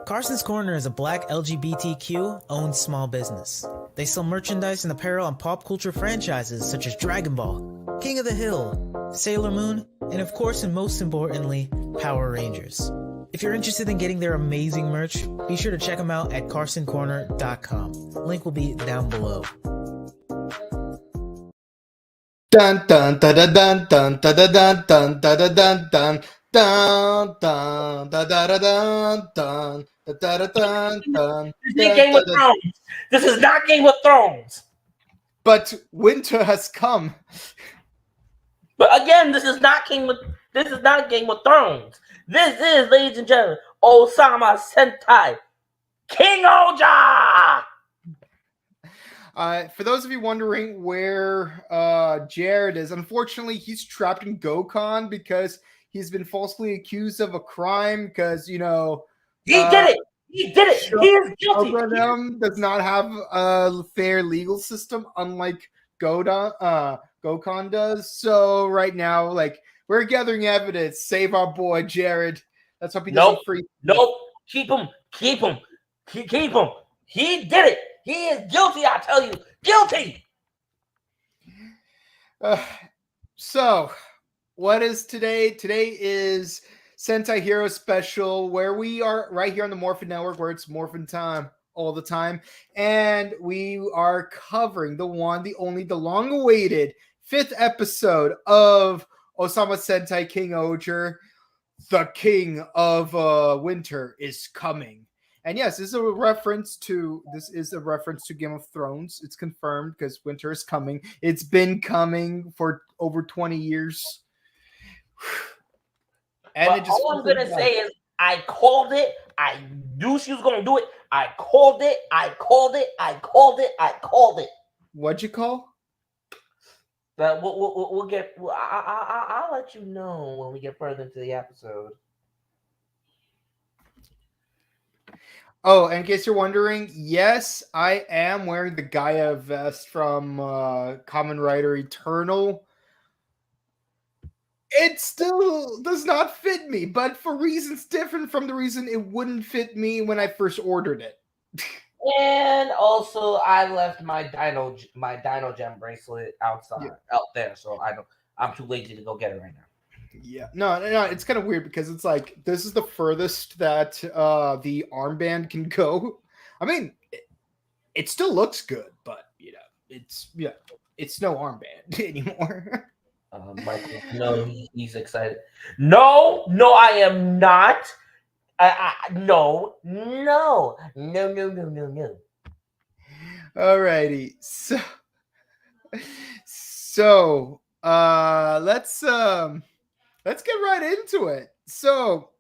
Carson's Corner is a black LGBTQ-owned small business. They sell merchandise and apparel on pop culture franchises such as Dragon Ball, King of the Hill, Sailor Moon, and of course and most importantly, Power Rangers. If you're interested in getting their amazing merch, be sure to check them out at carsoncorner.com. Link will be down below. Dun dun dun dun dun dun dun dun dun dun dun dun dun dun dun dun dun dun. This ain't Game of Thrones. This is not Game of Thrones. But winter has come. But again, this is not Game of Thrones. This is, ladies and gentlemen, Ohsama Sentai KingOhger. For those of you wondering where Jared is, unfortunately, he's trapped in Gokon because he's been falsely accused of a crime because, He did it. He did it. He is guilty. Algorithm does not have a fair legal system, unlike Gokon does. So right now, we're gathering evidence. Save our boy Jared. Let's hope he doesn't free. Nope. Keep him. Keep him. He did it. He is guilty, I tell you. Guilty. So, what is today? Today is Sentai Hero Special, where we are right here on the Morphin Network, where it's Morphin time all the time. And we are covering the one, the only, the long-awaited 5th episode of Ohsama Sentai KingOhger. The King of Winter is coming. And yes, this is a reference to Game of Thrones. It's confirmed because winter is coming. It's been coming for over 20 years. And all I'm gonna say is I called it. I knew she was gonna do it. I called it. What'd you call? But we'll get. I'll let you know when we get further into the episode. Oh, and in case you're wondering, yes, I am wearing the Gaia vest from Kamen Rider Eternal. It still does not fit me, but for reasons different from the reason it wouldn't fit me when I first ordered it. And also, I left my Dino Gem bracelet out there, so I'm too lazy to go get it right now. Yeah, no, it's kind of weird because it's like this is the furthest that the armband can go. I mean, it still looks good, but it's no armband anymore. Michael, no, he's excited. No, I am not. No. Alrighty, so let's get right into it. So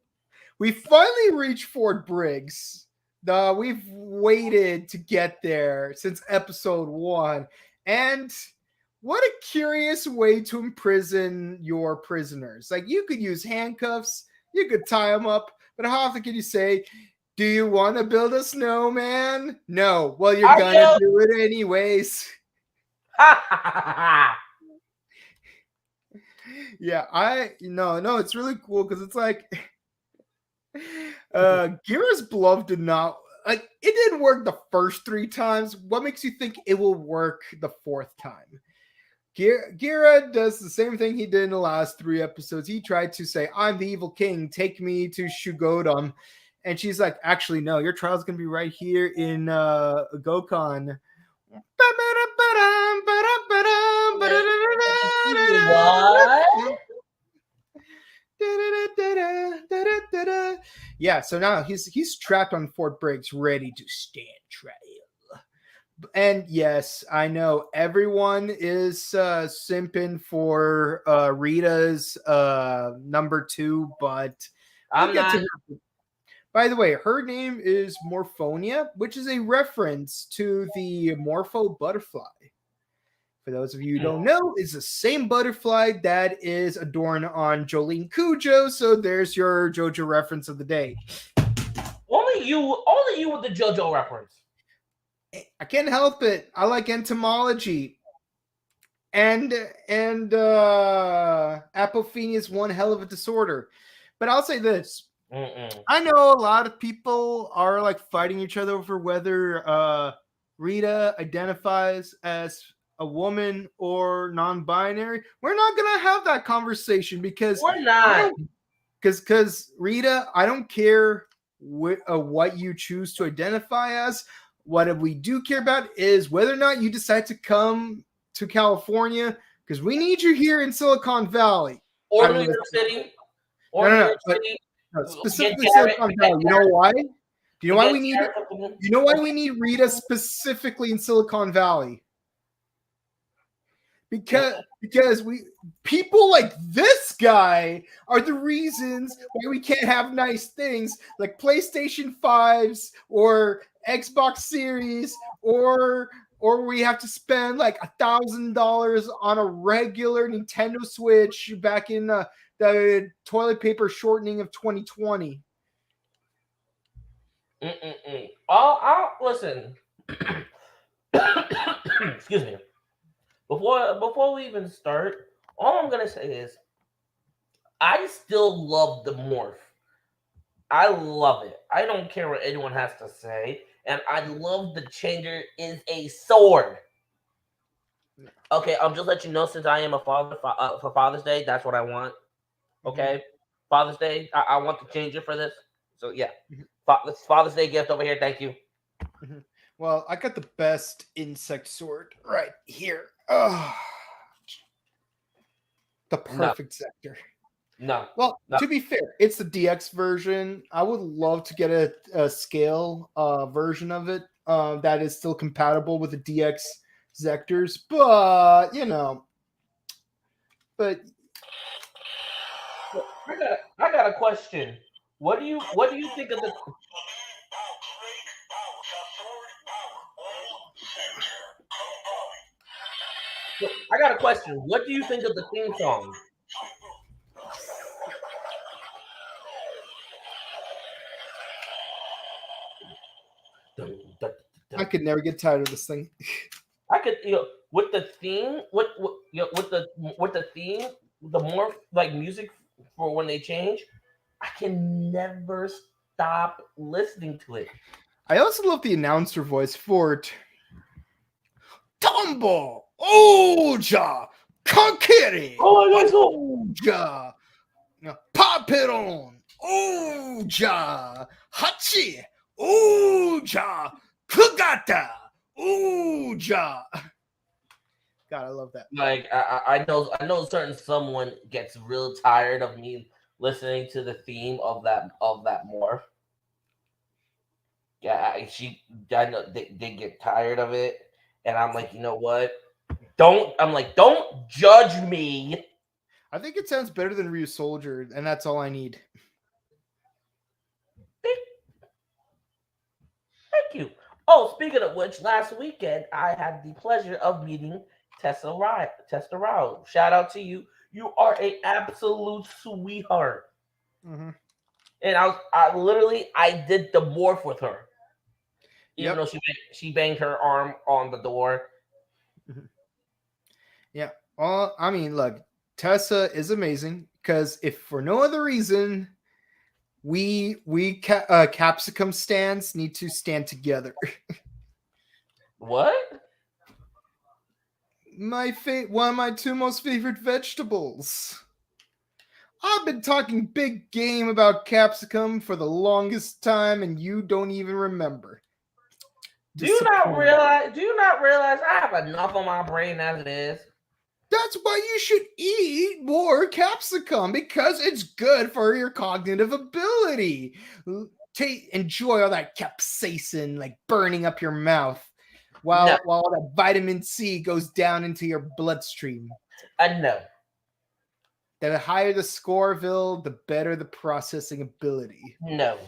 we finally reached Fort Briggs. We've waited to get there since episode 1. And what a curious way to imprison your prisoners. Like, you could use handcuffs, you could tie them up, but how often can you say, do you want to build a snowman? No. Well, you're going to do it anyways. Yeah, it's really cool because it's like Gira's bluff did not it didn't work the first 3 times. What makes you think it will work the 4th time? Gira does the same thing he did in the last 3 episodes. He tried to say, I'm the evil king, take me to Shugodam. And she's like, actually, no, your trial's gonna be right here in Gokon. What? Yeah, so now he's trapped on Fort Briggs, ready to stand trial. And yes, I know everyone is simping for Rita's number 2, but I'm not. By the way, her name is Morphonia, which is a reference to the Morpho butterfly. For those of you who don't know, it's the same butterfly that is adorned on Jolene Cujo. So there's your JoJo reference of the day. Only you with the JoJo reference. I can't help it. I like entomology. And apophenia is one hell of a disorder. But I'll say this. I know a lot of people are like fighting each other over whether Rita identifies as a woman or non-binary. We're not gonna have that conversation because We're not. Because Rita, I don't care what you choose to identify as. What we do care about is whether or not you decide to come to California, because we need you here in Silicon Valley. Or New York City. Or New York City. Specifically Silicon Valley. You know why? Do you know why we need? You know why we need Rita specifically in Silicon Valley? Because people like this guy are the reasons why we can't have nice things like PlayStation 5s or Xbox Series or we have to spend like $1,000 on a regular Nintendo Switch back in the toilet paper shortening of 2020. I'll listen. Excuse me. Before we even start, all I'm gonna say is I still love the morph. I love it. I don't care what anyone has to say, and I love the changer is a sword. Okay, I'm just let you know since I am a father for Father's Day, that's what I want. Okay, Father's Day, I want the changer for this. So yeah, Father's Day gift over here. Thank you. Well, I got the best insect sword right here. Oh, the perfect sector. No. Well, to be fair, it's the DX version. I would love to get a scale version of it that is still compatible with the DX Zectors, but I got a question. What do you think of the? I got a question. What do you think of the theme song? I could never get tired of this thing. I could, with the theme, with the theme, the more like music for when they change, I can never stop listening to it. I also love the announcer voice for it. Tombo, Oja, Kankiri, Oja, Papiron, Oja, Hachi, Oja, Kugata, Oja. God, I love that. Like I know certain someone gets real tired of me listening to the theme of that morph. Yeah, I know they get tired of it, and I'm like, you know what? Don't judge me. I think it sounds better than Ryu Soldier, and that's all I need. Thank you. Oh, speaking of which, last weekend I had the pleasure of meeting Tessa Rao. Shout out to you. You are an absolute sweetheart. Mm-hmm. And I did the morph with her. Even though she banged her arm on the door. Yeah. I mean, look, Tessa is amazing because if for no other reason, we Capsicum stands need to stand together. What? One of my two most favorite vegetables. I've been talking big game about Capsicum for the longest time, and you don't even remember. Do you not realize I have enough on my brain as it is? That's why you should eat more capsicum, because it's good for your cognitive ability. Enjoy all that capsaicin like burning up your mouth while that vitamin C goes down into your bloodstream. No. The higher the Scoreville, the better the processing ability. No.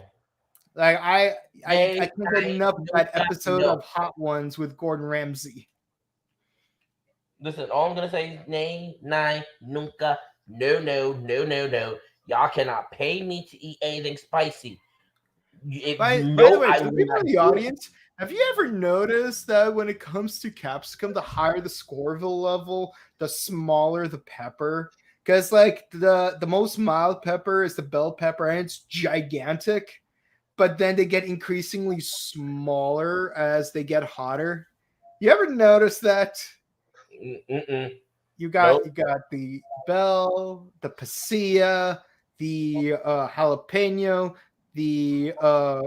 Like I can't get enough of that episode of Hot Ones with Gordon Ramsay. Listen, all I'm gonna say is nay, nunca, no. Y'all cannot pay me to eat anything spicy. By the way, to people in the audience, have you ever noticed that when it comes to capsicum, the higher the Scoreville level, the smaller the pepper? Because like the most mild pepper is the bell pepper, and it's gigantic. But then they get increasingly smaller as they get hotter. You ever notice that? Mm-mm. You Nope. got the bell, the pasilla, the jalapeno, the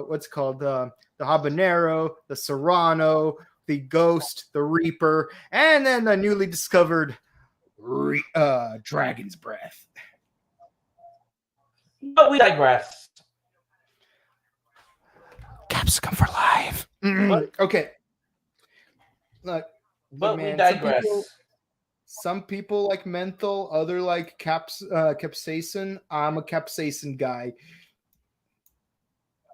what's called the habanero, the serrano, the ghost, the reaper, and then the newly discovered dragon's breath. But we digress. Capsicum for life. Okay. Look, But man, we digress. Some people like menthol, other like capsaicin. I'm a capsaicin guy.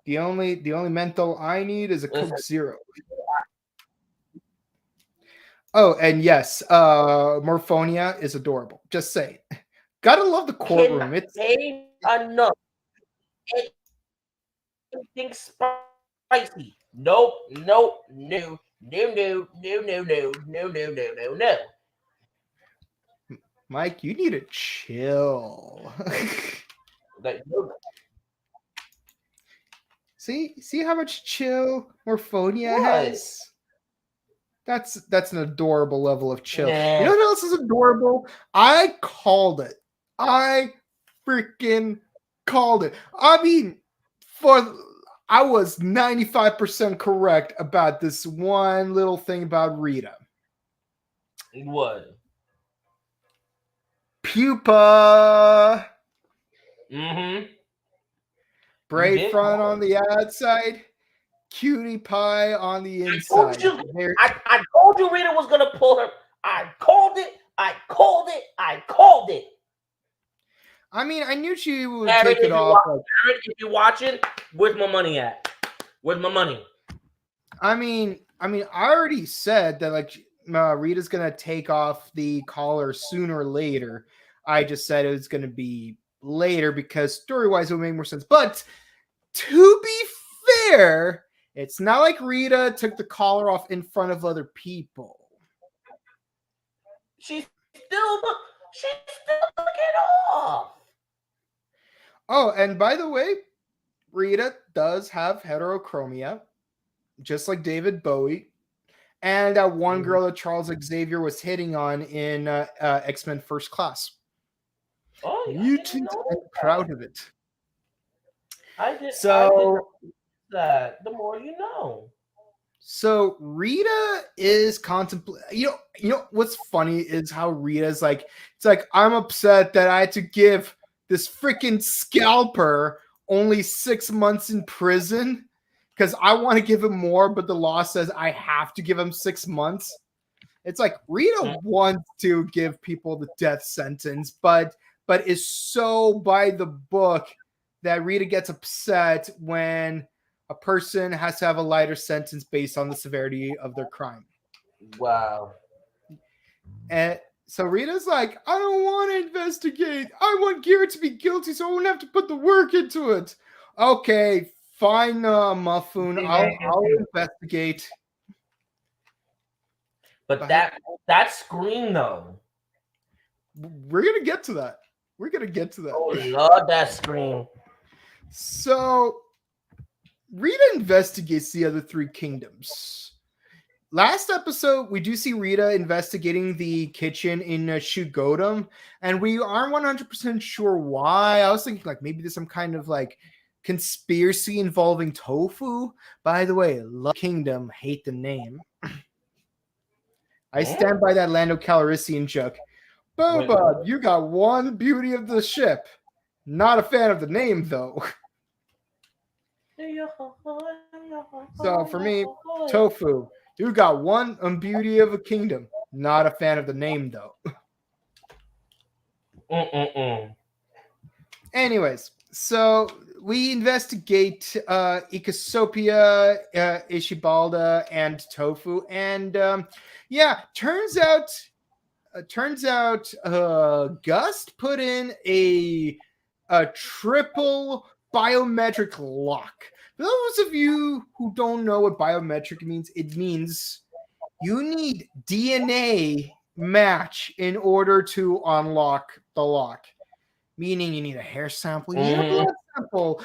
The only menthol I need is a Coke Zero. Oh, and yes, Morphonia is adorable. Just say it. Gotta love the courtroom. It's enough. Anything spicy. Nope. No. Mike, you need to chill. See how much chill Morphonia has? That's an adorable level of chill. Yeah. You know what else is adorable? I called it. I freaking called it. I mean, I was 95% correct about this one little thing about Rita. What? Pupa. Mm-hmm. Brave front on the outside, cutie pie on the inside. I told you Rita was gonna pull her. I called it. I mean, I knew she would take it off. Aaron, if you're watching, where's my money at? Where's my money? I mean, I already said that like Rita's gonna take off the collar sooner or later. I just said it was gonna be later because story-wise it would make more sense. But to be fair, it's not like Rita took the collar off in front of other people. She still took it off. Oh, and by the way, Rita does have heterochromia, just like David Bowie, and that one girl that Charles Xavier was hitting on in X-Men First Class. Oh, Mutant and proud of it. I did that. The more you know. So Rita is contemplating. You know what's funny is how Rita's like. It's like, I'm upset that I had to give this freaking scalper only 6 months in prison because I want to give him more, but the law says I have to give him 6 months. It's like Rita wants to give people the death sentence, but is so by the book that Rita gets upset when a person has to have a lighter sentence based on the severity of their crime. Wow. And so Rita's like, I don't want to investigate. I want Garrett to be guilty so I won't have to put the work into it. Okay, fine, Muffoon. I'll investigate. But that scream though. We're gonna get to that. Oh Lord, that scream. So Rita investigates the other three kingdoms. Last episode, we do see Rita investigating the kitchen in Shugodam, and we aren't 100% sure why. I was thinking like maybe there's some kind of like conspiracy involving tofu. By the way, love Kingdom, hate the name. I stand by that Lando Calrissian joke. Boba, you got one beauty of the ship. Not a fan of the name though. So for me, tofu. You got one beauty of a kingdom. Not a fan of the name, though. Anyways, so we investigate Icosopia, Ishibalda, and Tofu. And turns out Gust put in a triple biometric lock. For those of you who don't know what biometric means, it means you need DNA match in order to unlock the lock. Meaning you need a hair sample, you need a blood sample.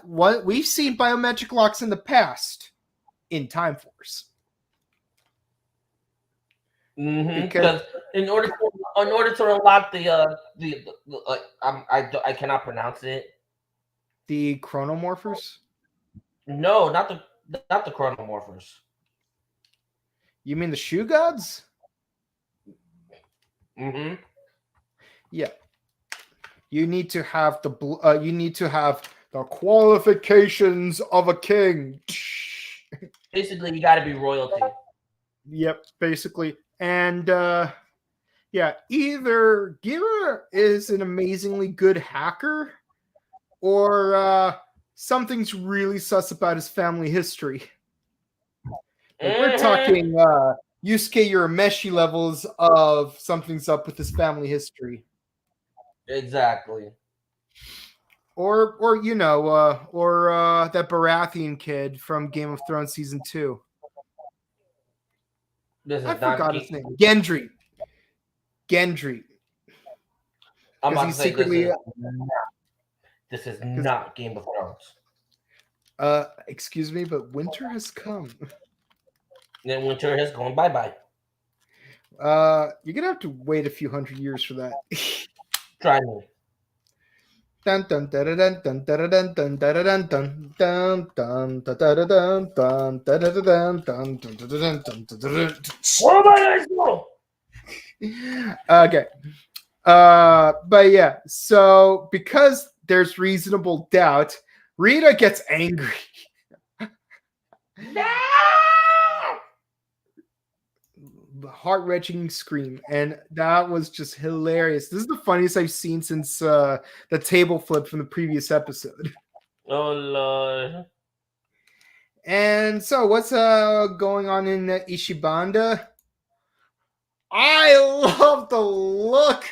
What we've seen biometric locks in the past in Time Force. Because in order to unlock I cannot pronounce it. The chronomorphers? No, not the chronomorphers. You mean the shoe gods? Yeah. You need to have the qualifications of a king. Basically, you got to be royalty. Yep, basically. And yeah, either Gira is an amazingly good hacker, or something's really sus about his family history. Like, we're talking Yusuke Urameshi levels of something's up with his family history. Exactly. Or that Baratheon kid from Game of Thrones season 2. I forgot his name. Gendry. I'm about to say this is not Game of Thrones. Excuse me, but winter has come. Then winter has gone bye-bye. You're gonna have to wait a few hundred years for that. Try me. Dun dun dun dun dun dun dun dun dun dun dun dun dun dun dun dun dun dun. What am I going Okay. But yeah, so because there's reasonable doubt, Rita gets angry. No! Heart-wrenching scream, and that was just hilarious. This is the funniest I've seen since the table flip from the previous episode. Oh Lord. And so what's going on in Ishibanda? I love the look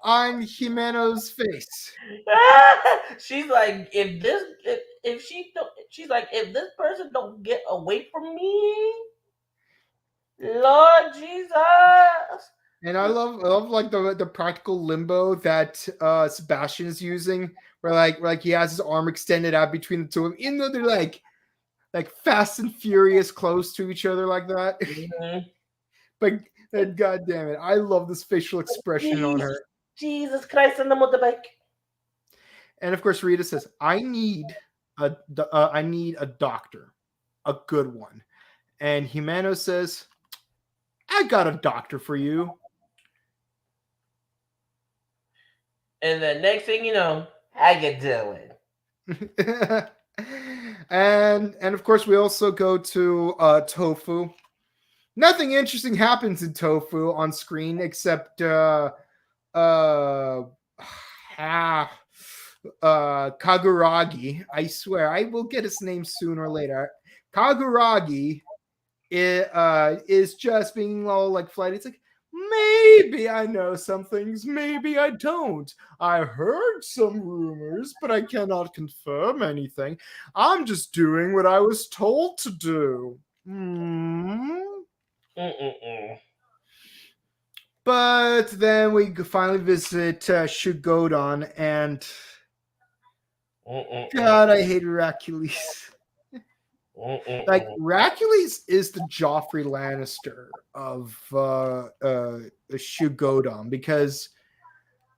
on Himeno's face. She's like, if this person don't get away from me, Lord Jesus. And I love like the practical limbo that Sebastian is using, where like he has his arm extended out between the two of them, even though they're like fast and furious close to each other like that. But God damn it, I love this facial expression on her. Jesus Christ on the motorbike. And of course, Rita says, "I need a doctor, a good one." And Himeno says, "I got a doctor for you." And the next thing you know, how you doing? and of course, we also go to Tofu. Nothing interesting happens in Tofu on screen except Kaguragi. I swear, I will get his name sooner or later. Kaguragi is just being all like flighty. It's like, maybe I know some things, maybe I don't. I heard some rumors, but I cannot confirm anything. I'm just doing what I was told to do. But then we finally visit Shugodon, and God, I hate Hercules. Like, Hercules is the Joffrey Lannister of Shugodon, because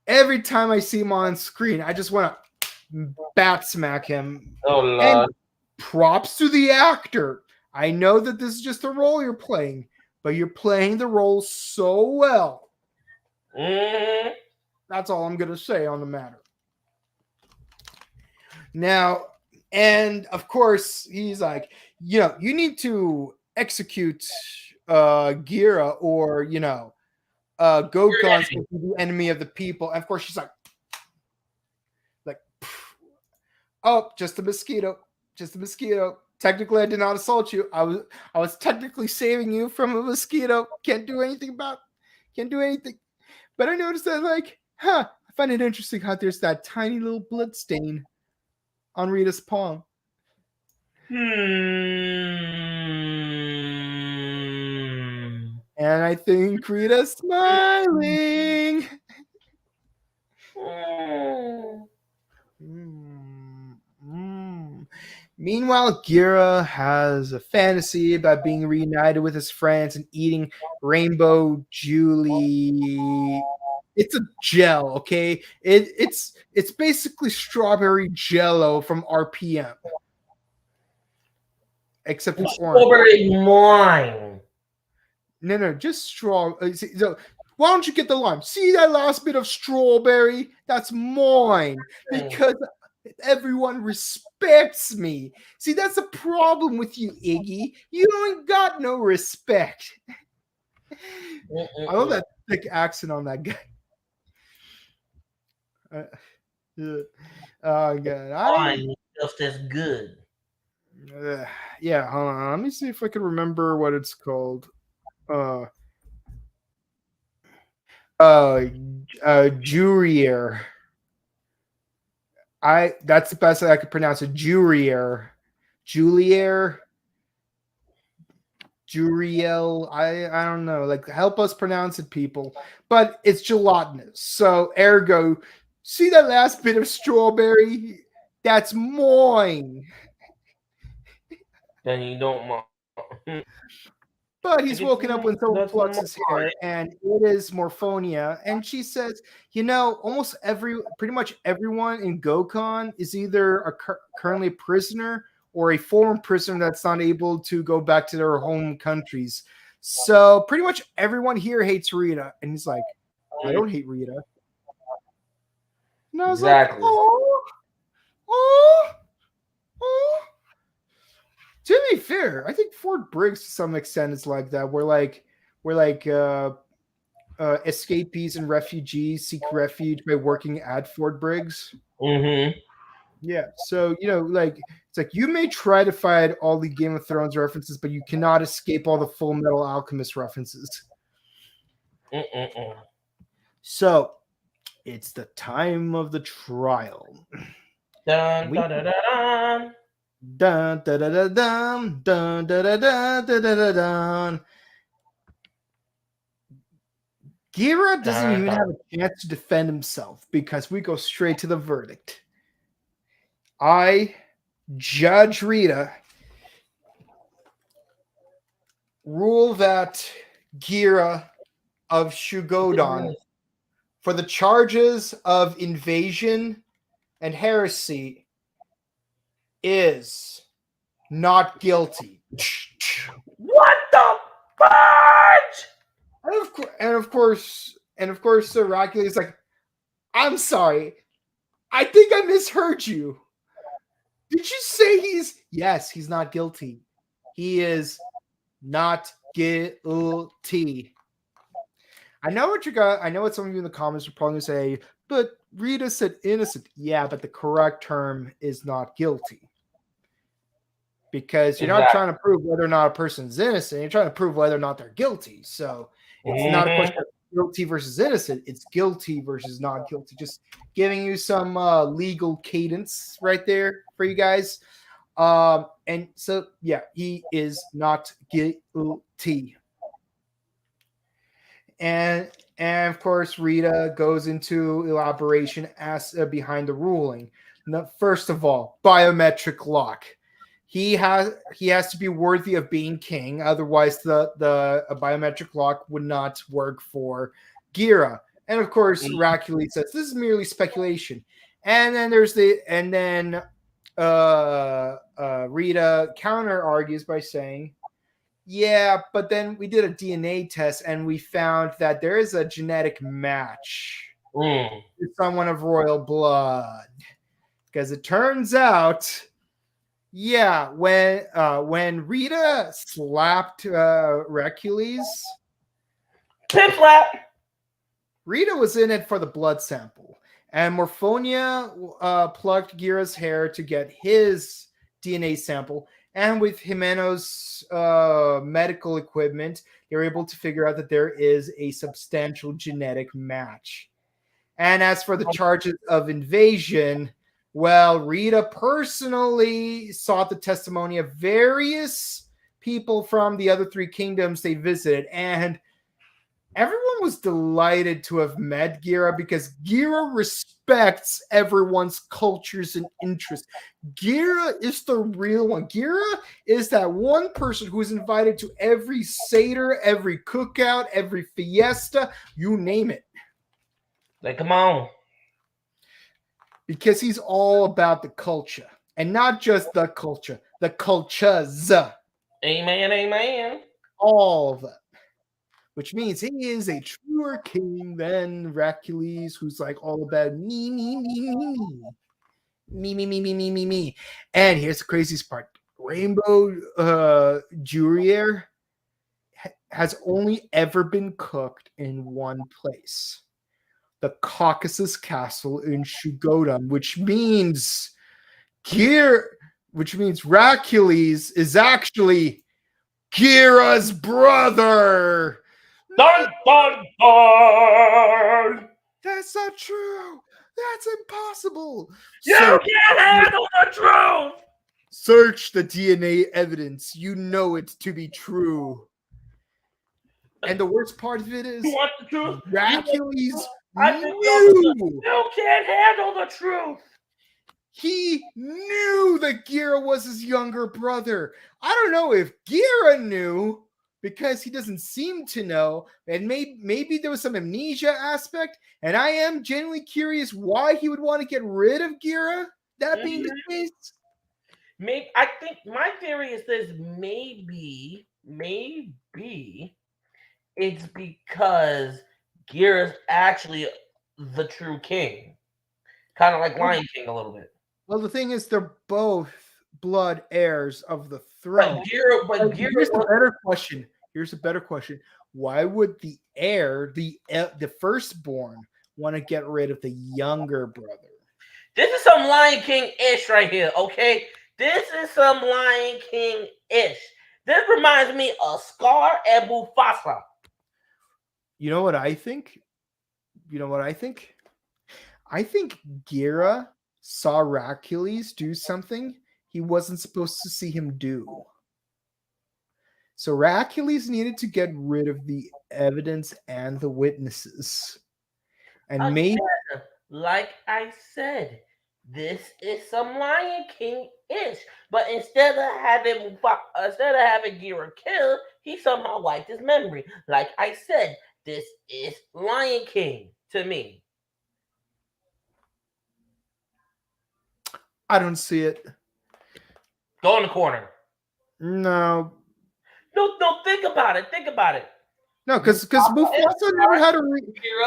every time I see him on screen, I just want to bat smack him. Oh Lord. And props to the actor. I know that this is just a role you're playing, but you're playing the role so well. That's all I'm going to say on the matter. Now, and of course, he's like, you need to execute Gira, or, Gokon's going to be the enemy of the people. And of course, she's like, oh, just a mosquito. Technically, I did not assault you. I was technically saving you from a mosquito. Can't do anything. But I noticed that, I find it interesting how there's that tiny little blood stain on Rita's palm. And I think Rita's smiling. Meanwhile, Gira has a fantasy about being reunited with his friends and eating Rainbow Julie. It's a gel, okay? It's basically strawberry jello from RPM. Except it's orange. Strawberry wine. No, just straw. So why don't you get the lime? See that last bit of strawberry? That's mine because everyone respects me. See, that's the problem with you, Iggy. You ain't got no respect. I love that thick accent on that guy. Oh god, Wine just as good. Yeah, hold on. Let me see if I can remember what it's called. Jurier. That's the best I could pronounce it. Jurier. Julier. Juriel. I don't know. Like, help us pronounce it, people. But it's gelatinous. So ergo, see that last bit of strawberry? That's mine. Then you don't mind. But he's woken up when someone plucks his hair, and it is Morphonia. And she says, pretty much everyone in Gokon is either currently a prisoner or a former prisoner that's not able to go back to their home countries. So pretty much everyone here hates Rita. And he's like, I don't hate Rita. And I was like, oh. To be fair, I think Fort Briggs to some extent is like that. We're like escapees and refugees seek refuge by working at Fort Briggs. Mm-hmm. Yeah, so it's like you may try to find all the Game of Thrones references, but you cannot escape all the Full Metal Alchemist references. So it's the time of the trial. Dun, dun, dun, dun. Dun, dun, dun, dun, dun, dun, dun, dun, dun, dun, dun. Gira doesn't even have a chance to defend himself because we go straight to the verdict. I, Judge Rita, rule that Gira of Shugodon, for the charges of invasion and heresy, is not guilty. What the fudge? And of course, Sir Hercules is like, I'm sorry. I think I misheard you. Did you say Yes, he's not guilty. He is not guilty. I know what some of you in the comments are probably going to say, but Rita said innocent. Yeah, but the correct term is not guilty. Because you're not trying to prove whether or not a person's innocent. You're trying to prove whether or not they're guilty. So it's not a question of guilty versus innocent. It's guilty versus not guilty. Just giving you some legal cadence right there for you guys. And so, yeah, he is not guilty. And of course, Rita goes into elaboration as behind the ruling. Now, first of all, biometric lock. He has to be worthy of being king, otherwise the biometric lock would not work for Gira. And of course, Hercules says this is merely speculation. And then Rita counter argues by saying, yeah, but then we did a DNA test and we found that there is a genetic match with someone of royal blood. Because it turns out, yeah, when Rita slapped Hercules, pip slap. Rita was in it for the blood sample, and Morphonia plucked Gira's hair to get his DNA sample. And with Jimeno's medical equipment, they were able to figure out that there is a substantial genetic match. And as for the charges of invasion, well, Rita personally sought the testimony of various people from the other three kingdoms they visited, and everyone was delighted to have met Gira because Gira respects everyone's cultures and interests. Gira is the real one. Gira is that one person who is invited to every Seder, every cookout, every fiesta, you name it. Like, come on. Because he's all about the culture. And not just the culture, the cultures. Amen, amen. All of them. Which means he is a truer king than Hercules, who's like all about me, me, me, me, me. Me, me, me, me, me, me, me. And here's the craziest part. Rainbow Jurier has only ever been cooked in one place. The Caucasus Castle in Shugodam, which means Hercules is actually Kira's brother. Dun, dun, dun. That's not true. That's impossible. You can't handle the truth. Search the DNA evidence. You know it to be true. And the worst part of it is, You want the truth? Hercules I think knew. you can't handle the truth. He knew that Gira was his younger brother. I don't know if Gira knew, because he doesn't seem to know, and maybe there was some amnesia aspect, and I am genuinely curious why he would want to get rid of Gira, that being the case. Maybe, I think my theory is this: maybe it's because Gira's actually the true king, kind of like Lion King a little bit. Well, the thing is, they're both blood heirs of the throne. Here's a better question. Here's a better question. Why would the heir, the firstborn, want to get rid of the younger brother? This is some Lion King-ish right here, okay? This is some Lion King-ish. This reminds me of Scar and Mufasa. You know what I think? I think Gira saw Hercules do something he wasn't supposed to see him do. So Hercules needed to get rid of the evidence and the witnesses. And maybe, like I said, this is some Lion King-ish. But instead of having Gira killed, he somehow wiped his memory. Like I said, this is Lion King to me. I don't see it. Go in the corner. No, think about it. Think about it. No, because Mufasa never had a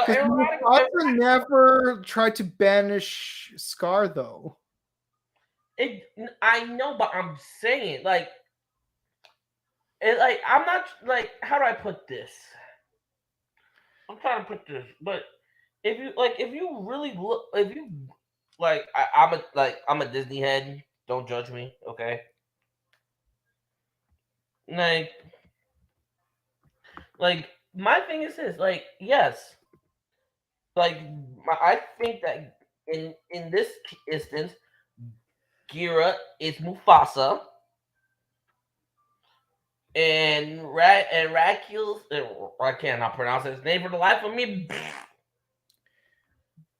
Mufasa never tried to banish Scar, though. I know, but I'm saying, like, I'm not like, how do I put this? I'm trying to put this, but if you really look, I'm a Disney head. Don't judge me, okay? Like my thing is this, yes, I think that in this instance, Gira is Mufasa, and Hercules, I cannot pronounce his name for the life of me.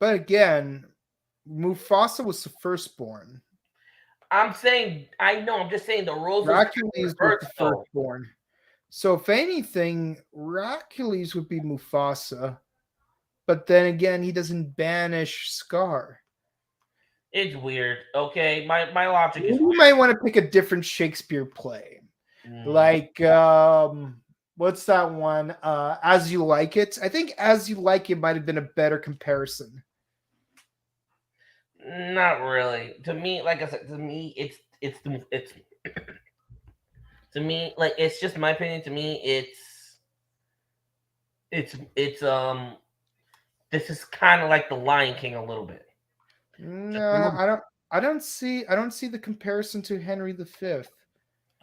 But again, Mufasa was the firstborn. I'm just saying the rules. Hercules was the firstborn. So if anything, Hercules would be Mufasa. But then again, he doesn't banish Scar. It's weird. Okay, my logic is. You might want to pick a different Shakespeare play, like what's that one? As You Like It. I think As You Like It might have been a better comparison. Not really. To me, like I said, to me, it's to me, like, it's just my opinion. To me, it's this is kind of like the Lion King a little bit. No, I don't see the comparison to Henry V.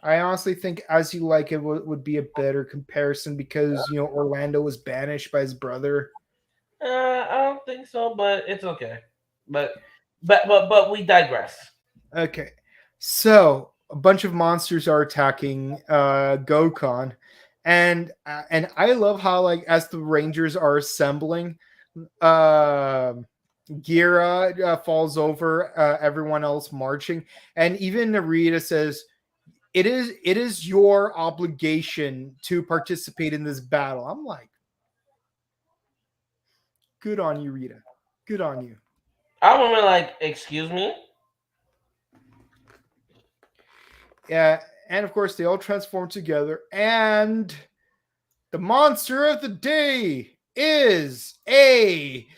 I honestly think As You Like It would be a better comparison because Orlando was banished by his brother. I don't think so, but it's okay. But we digress. Okay, so a bunch of monsters are attacking Gokon, And I love how like as the Rangers are assembling, uh, Gira falls over everyone else marching, and even Narita says, it is your obligation to participate in this battle. I'm like, good on you, Rita. Good on you. I remember, like, excuse me. Yeah, and of course they all transform together, and the monster of the day is a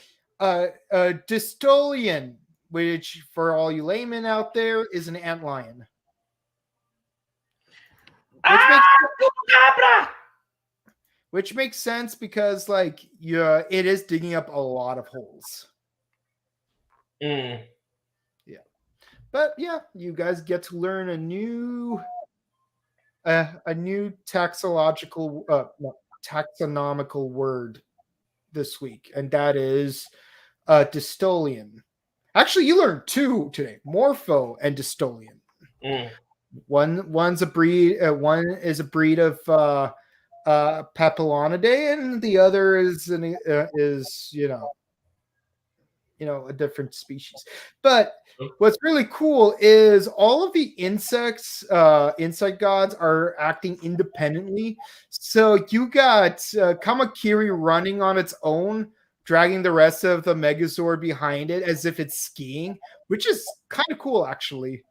Dystolian, which for all you laymen out there is an antlion. Which makes Chupacabra! which makes sense because like yeah, it is digging up a lot of holes. Mm. Yeah. But yeah, you guys get to learn a new taxological no, taxonomical word this week, and that is Dystolian. Actually, you learned two today: Morpho and Dystolian. Mm. One's a breed. One is a breed of Papillonidae, and the other is a different species. But what's really cool is all of the insects, insect gods, are acting independently. So you got Kamakiri running on its own, dragging the rest of the Megazord behind it as if it's skiing, which is kind of cool, actually.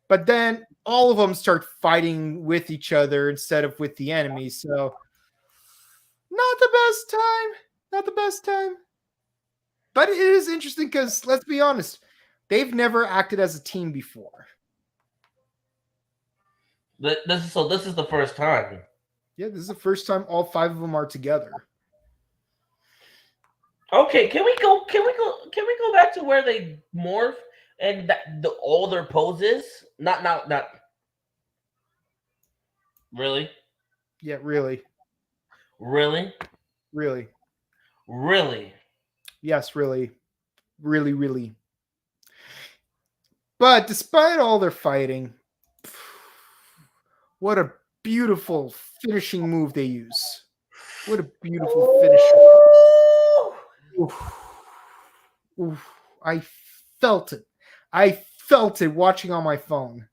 But then all of them start fighting with each other instead of with the enemy. So not the best time. Not the best time. But it is interesting because let's be honest, they've never acted as a team before. This is the first time. Yeah, this is the first time all five of them are together. Okay, can we go back to where they morph and all their poses? Not really. Yeah, really. Really? Really. Really? Yes, really. Really, really. But despite all their fighting, what a beautiful finishing move they use. What a beautiful finisher. Oof. Oof. I felt it. I felt it watching on my phone.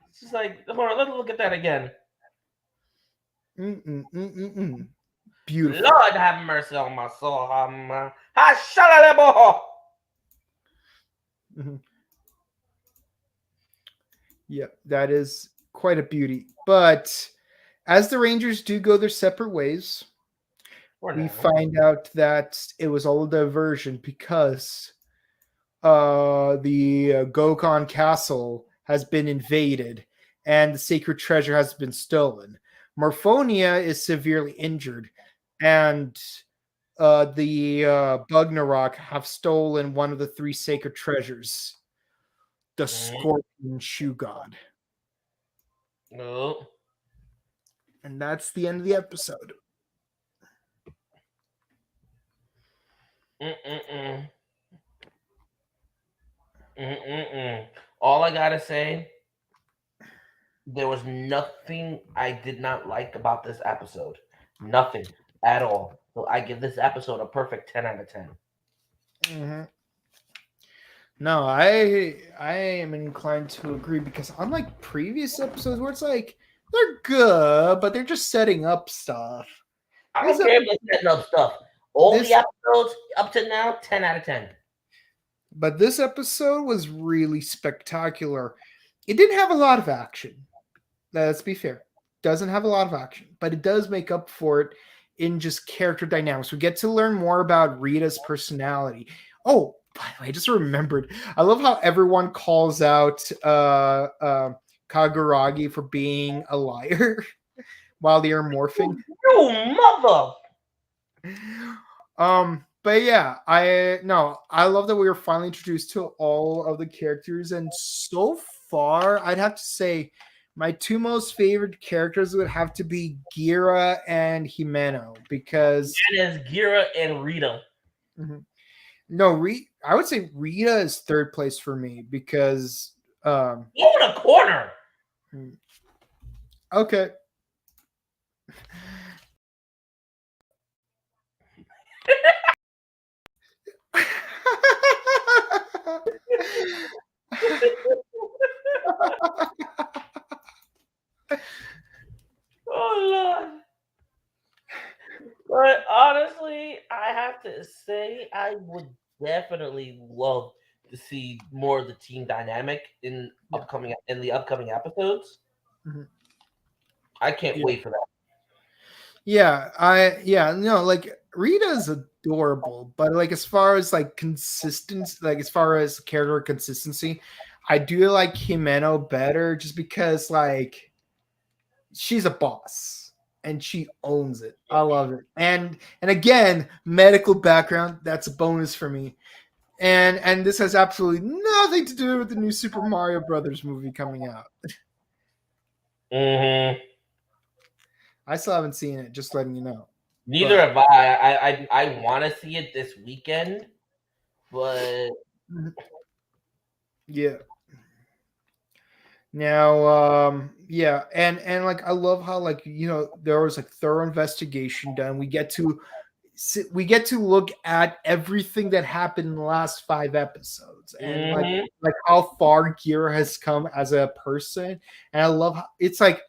It's just like, hold on, let's look at that again. Beautiful. Lord have mercy on my soul. Mm-hmm. Yeah, that is quite a beauty. But as the Rangers do go their separate ways, we find out that it was all a diversion because the Gokon Castle has been invaded and the sacred treasure has been stolen. Morphonia is severely injured, and the Bugnarok have stolen one of the three sacred treasures, the Scorpion Shoe God. No. And that's the end of the episode. All I gotta say, there was nothing I did not like about this episode. Nothing at all. So I give this episode a perfect 10 out of 10. Mm-hmm. No, I am inclined to agree because unlike previous episodes where it's like they're good, but they're just setting up stuff. I don't care about setting up stuff. All the episodes up to now, 10 out of 10. But this episode was really spectacular. It didn't have a lot of action. Let's be fair. Doesn't have a lot of action, but it does make up for it in just character dynamics. We get to learn more about Rita's personality. Oh, by the way, I just remembered. I love how everyone calls out Kaguragi for being a liar while they are morphing. You mother! But yeah, I love that we were finally introduced to all of the characters, and so far, I'd have to say my two most favorite characters would have to be Gira and Himeno because that is Gira and Rita. Mm-hmm. No, I would say Rita is third place for me because in a corner. Okay. Oh Lord. But honestly, I have to say I would definitely love to see more of the team dynamic in the upcoming episodes. Mhm. I can't Yeah. wait for that. No, like Rita's adorable, but like as far as like consistency, like as far as character consistency, I do like Jimeno better just because like she's a boss and she owns it. I love it. And again, medical background, that's a bonus for me. And this has absolutely nothing to do with the new Super Mario Brothers movie coming out. Mm-hmm. I still haven't seen it, just letting you know. Neither But have I. I want to see it this weekend, but yeah. Now, and like I love how like there was like thorough investigation done. We get to look at everything that happened in the last 5 episodes, and mm-hmm. like how far Gira has come as a person. And I love how it's like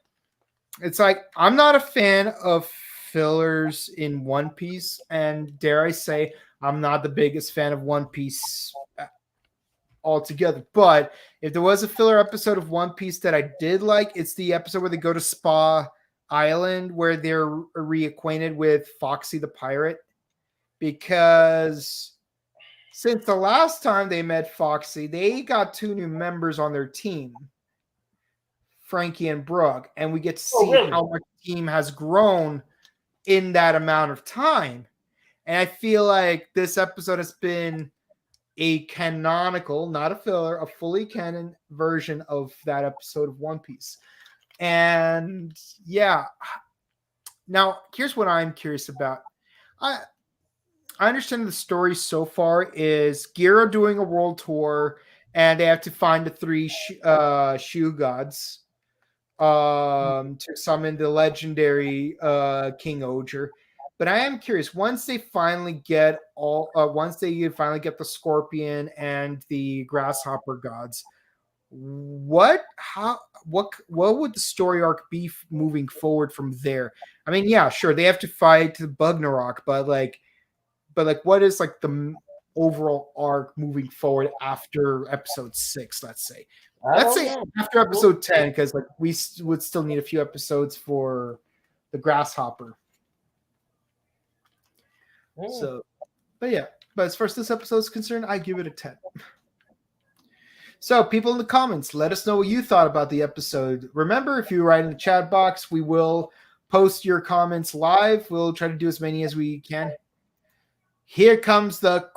I'm not a fan of fillers in One Piece, and dare I say, I'm not the biggest fan of One Piece altogether. But if there was a filler episode of One Piece that I did like, it's the episode where they go to Spa Island where they're reacquainted with Foxy the pirate. Because since the last time they met Foxy, they got 2 new members on their team, Frankie and Brooke, and we get to Oh see really? how much the team has grown in that amount of time. And I feel like this episode has been a canonical, not a filler, a fully canon version of that episode of One Piece. And yeah, now here's what I'm curious about. I I understand the story so far is Gira doing a world tour, and they have to find the 3 shoe gods to summon the legendary KingOhger. But I am curious. Once they finally get the scorpion and the grasshopper gods, what would the story arc be moving forward from there? I mean, yeah, sure, they have to fight the Bugnarok, but what is like the overall arc moving forward after episode 6? Let's say I let's don't say know. after episode 10, because like would still need a few episodes for the grasshopper. Mm. So but as far as this episode is concerned, I give it a 10. So people in the comments, let us know what you thought about the episode. Remember, if you write in the chat box, we will post your comments live. We'll try to do as many as we can. Here comes the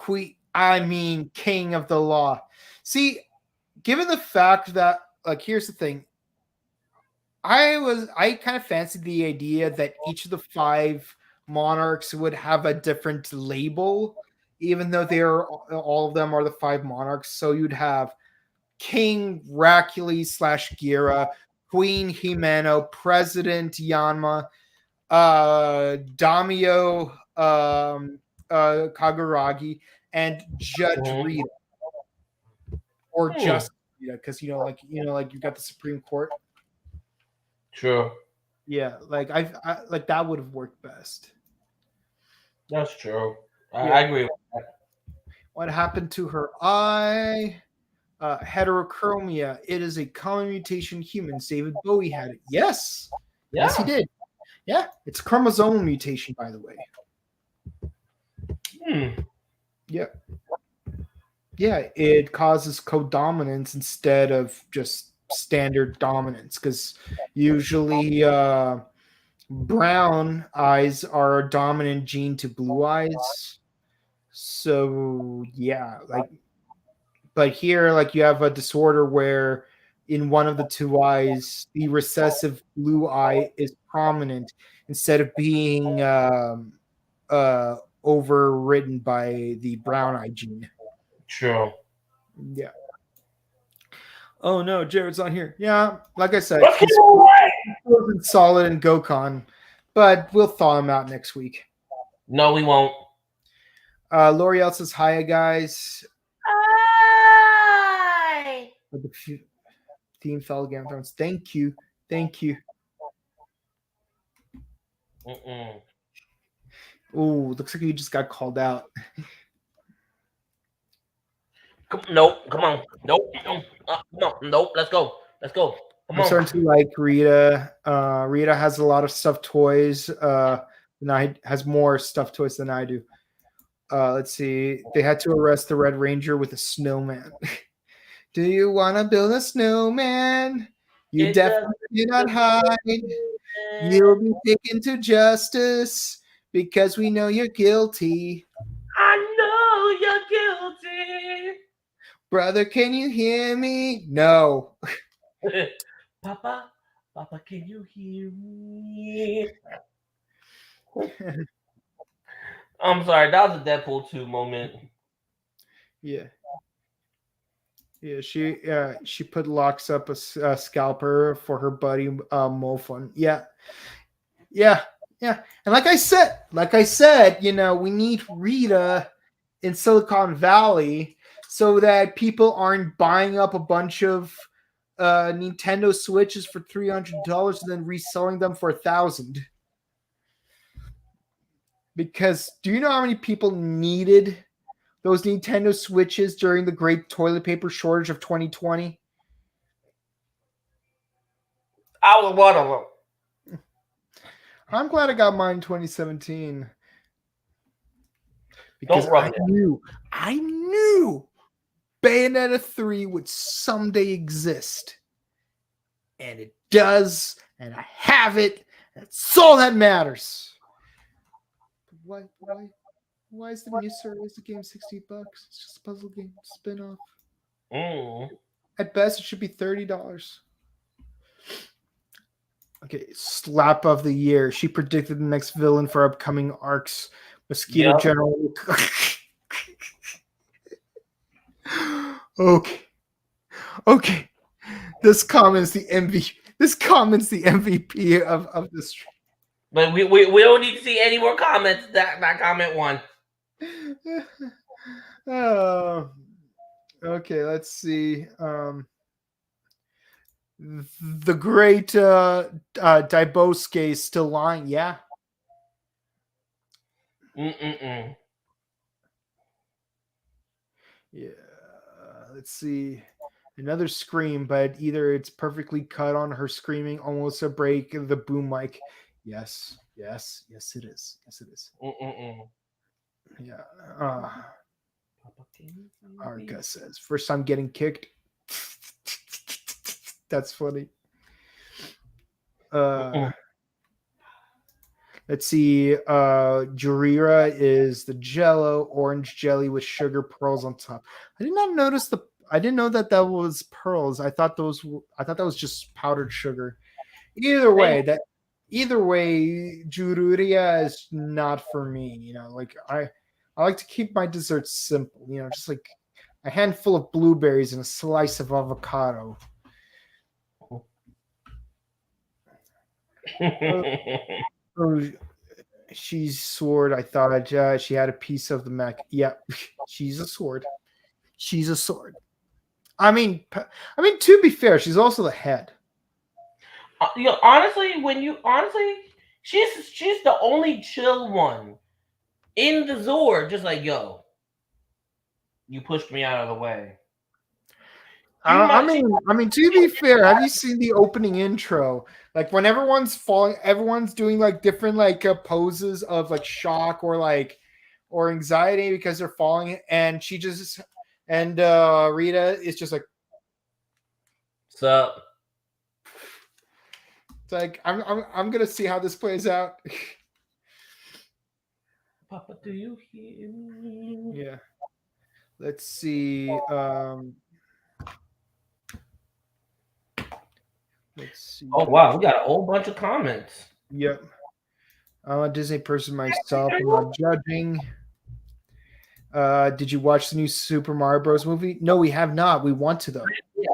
king of the law. See, given the fact that, like, here's the thing. I kind of fancied the idea that each of the 5 monarchs would have a different label, even though all of them are the 5 monarchs. So you'd have King Raculi / Gira, Queen Himeno, President Yanma, Damio Kaguragi, and Judge Mhm. Rita, or Hmm. just Rita, because like you got the Supreme Court. True. Yeah, like I like that would have worked best. That's true. Yeah. I agree with that. What happened to her eye? Heterochromia. It is a common mutation. Humans. David Bowie had it. Yes, yes, he Yeah. did. Yeah, it's a chromosomal mutation, by the way. Hmm. Yeah. Yeah, it causes codominance instead of just standard dominance, because usually brown eyes are a dominant gene to blue eyes. So yeah, but here like you have a disorder where in one of the 2 eyes the recessive blue eye is prominent instead of being overridden by the brown eye gene. True. Yeah. Oh no, Jared's on here. Yeah, like I said, Let's he get away. wasn't solid in Gokon, but we'll thaw him out next week. No, we won't. L'Oreal says, "Hiya, guys." Hi. With the theme fell Game of Thrones. Thank you. Ooh, looks like you just got called out. Nope. Come on. Nope. Nope. Let's go. Come I'm starting to like Rita. Rita has a lot of stuffed toys. Has more stuffed toys than I do. Let's see. They had to arrest the Red Ranger with a snowman. Do you want to build a snowman? You definitely cannot hide. You'll be taken to justice because we know you're guilty. I know you're guilty. Brother, can you hear me? No. Papa, can you hear me? I'm sorry, that was a Deadpool 2 moment. Yeah. She put locks up a scalper for her buddy Morphin. Yeah. And like I said, we need Rita in Silicon Valley so that people aren't buying up a bunch of Nintendo Switches for $300 and then reselling them for $1,000. Because do you know how many people needed those Nintendo Switches during the great toilet paper shortage of 2020? I was one of them. I'm glad I got mine in 2017. Because I knew Bayonetta 3 would someday exist. And it does, and I have it. That's all that matters. Why is the new service a game $60? It's just a puzzle game spin-off. At best, it should be $30. Okay, slap of the year. She predicted the next villain for upcoming arcs. Mosquito General. Okay. This comment's the MVP of this stream. But we don't need to see any more comments. That comment won. Okay, let's see. The great Daibosuke is still lying. Yeah. Yeah. Let's see. Another scream, but either it's perfectly cut on her screaming, almost a break the boom mic. Yes, it is. Yeah. Arca says, first time getting kicked. That's funny. Let's see. Jurira is the Jello orange jelly with sugar pearls on top. I did not notice I didn't know that was pearls. I thought that was just powdered sugar. Either way, Jurira is not for me. Like I like to keep my desserts simple. Just like a handful of blueberries and a slice of avocado. She's sword. I thought she had a piece of the mech. Yeah, she's a sword. I mean, to be fair, she's also the head. Honestly, she's the only chill one in the Zord. Just like, yo, you pushed me out of the way. I mean, to be fair, have you seen the opening intro? Like when everyone's falling, everyone's doing like different poses of like shock or anxiety because they're falling, and Rita is just like, "What's up?" It's like I'm gonna see how this plays out. Papa, do you hear me? Yeah. Let's see. Let's see. Oh wow, we got a whole bunch of comments. Yep. I'm a Disney person myself. I'm not judging. Did you watch the new Super Mario Bros. Movie? No, we have not. We want to though. Yeah.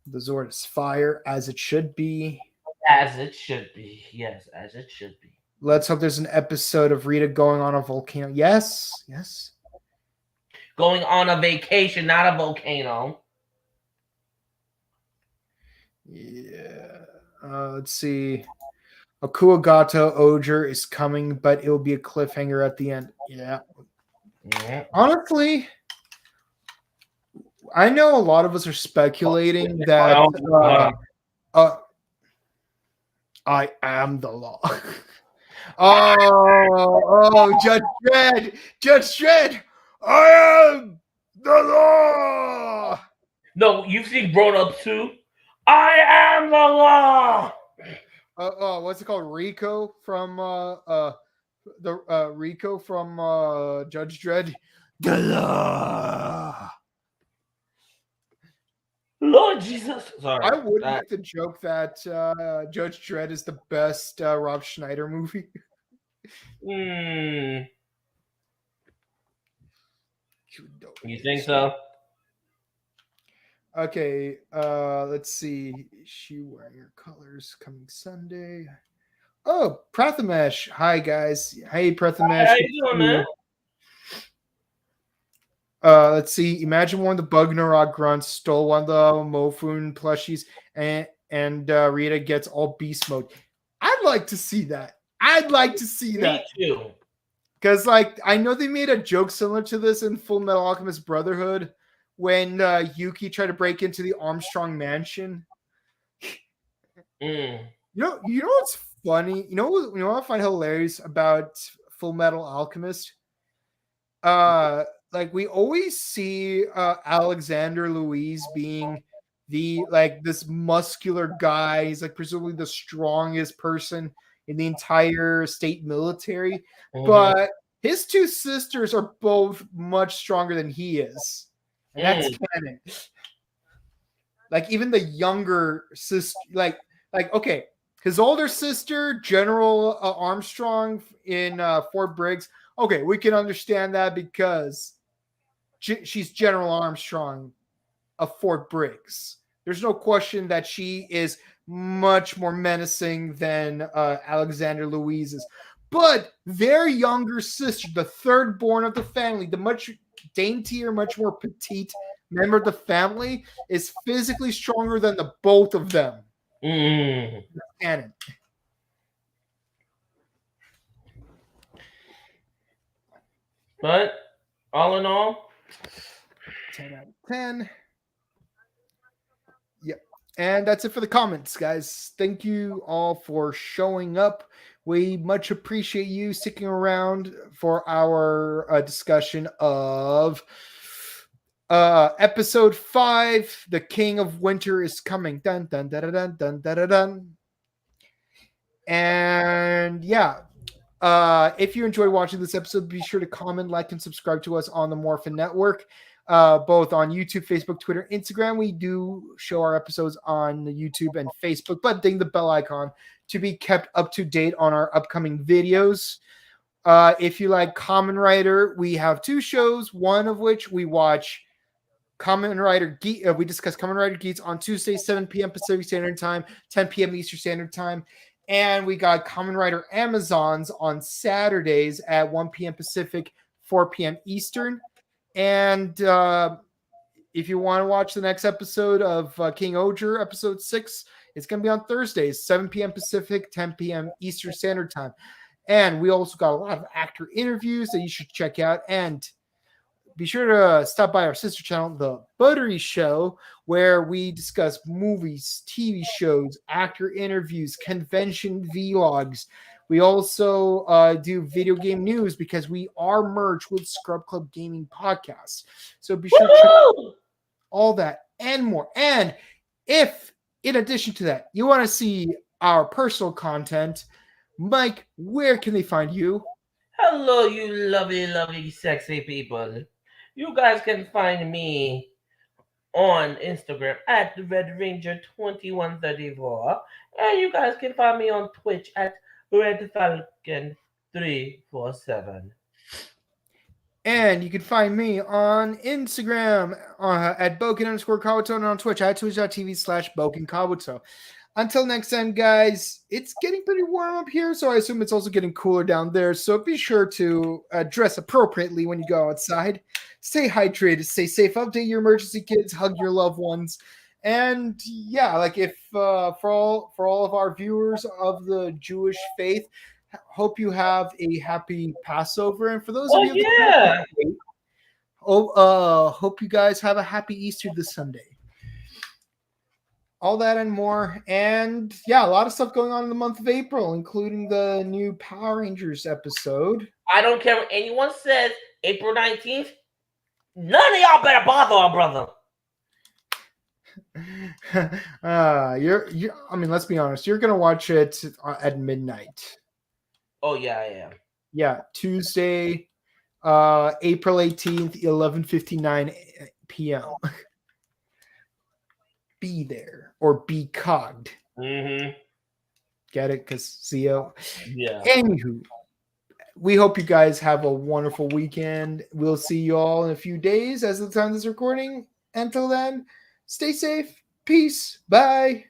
The Zord is fire, as it should be. As it should be. Yes, as it should be. Let's hope there's an episode of Rita going on a volcano. Yes, yes. Going on a vacation, not a volcano. Yeah. Let's see. Akuagato Ohger is coming, but it will be a cliffhanger at the end. Yeah. Honestly, I know a lot of us are speculating that I am the law. Judge Dredd, I am the law. No, you've seen Grown Ups too. I am the law. What's it called? Rico from Rico from Judge Dredd. The law. Lord Jesus. Sorry. I would make the joke that Judge Dredd is the best Rob Schneider movie. You think so? Okay, let's see. Is she wearing her colors coming Sunday? Oh, Prathamesh. Hi, guys. Hey, Prathamesh. How you doing, man? Let's see. Imagine one of the Bugnarok grunts stole one of the Mofun plushies, and Rita gets all beast mode. I'd like to see that. Me too. Because, like, I know they made a joke similar to this in Full Metal Alchemist Brotherhood when Yuki tried to break into the Armstrong mansion. You know what's funny? You know what I find hilarious about Full Metal Alchemist? Like we always see Alexander Louise being this muscular guy. He's like presumably the strongest person in the entire state military, but his two sisters are both much stronger than he is. And that's canon. Like even the younger sister, like okay, his older sister, General Armstrong in Fort Briggs. Okay, we can understand that because she's General Armstrong of Fort Briggs. There's no question that she is much more menacing than Alexander Louise is. But their younger sister, the third born of the family, the much daintier, much more petite member of the family, is physically stronger than the both of them. Canon. But all in all, 10 out of 10. Yep. And that's it for the comments, guys. Thank you all for showing up. We much appreciate you sticking around for our discussion of episode 5. The King of Winter is coming. Dun dun dun dun dun dun dun. And yeah. If you enjoyed watching this episode, be sure to comment, like, and subscribe to us on the Morphin Network, both on YouTube, Facebook, Twitter, Instagram. We do show our episodes on YouTube and Facebook, but ding the bell icon to be kept up to date on our upcoming videos. If you like Kamen Rider, we have 2 shows, one of which we watch Kamen Rider we discuss Kamen Rider Geats on Tuesday, 7 p.m. Pacific Standard Time, 10 p.m. Eastern Standard Time. And we got Kamen Rider Amazons on Saturdays at 1 p.m. Pacific, 4 p.m. Eastern. And if you want to watch the next episode of KingOhger, episode 6, it's going to be on Thursdays, 7 p.m. Pacific, 10 p.m. Eastern Standard Time. And we also got a lot of actor interviews that you should check out. And be sure to stop by our sister channel, The Buttery Show, where we discuss movies, TV shows, actor interviews, convention vlogs. We also do video game news because we are merged with Scrub Club Gaming Podcasts. So be sure to check out all that and more. And if, in addition to that, you want to see our personal content, Mike, where can they find you? Hello, you lovely, lovely, sexy people. You guys can find me on Instagram at the Red Ranger 2134, and you guys can find me on Twitch at Red Falcon 347. And you can find me on Instagram at Boken_Kabuto and on Twitch at twitch.tv/BokenKabuto. until next time, guys, it's getting pretty warm up here, so I assume it's also getting cooler down there. So be sure to dress appropriately when you go outside. Stay hydrated, stay safe, update your emergency kits, hug your loved ones. And yeah, like if for all of our viewers of the Jewish faith, hope you have a happy Passover. And for those of you yeah. hope you guys have a happy Easter this Sunday. All that and more. And yeah, a lot of stuff going on in the month of April, including the new Power Rangers episode. I don't care what anyone says. April 19th, none of y'all better bother our brother. You're I mean, let's be honest, you're gonna watch it at midnight. Oh yeah, I am. Yeah, Tuesday, April 18th, 11:59 p.m. Be there or be cogged. Mm-hmm. Get it? Because Zio. Yeah. Anywho, we hope you guys have a wonderful weekend. We'll see you all in a few days as the time of this recording. Until then, stay safe. Peace. Bye.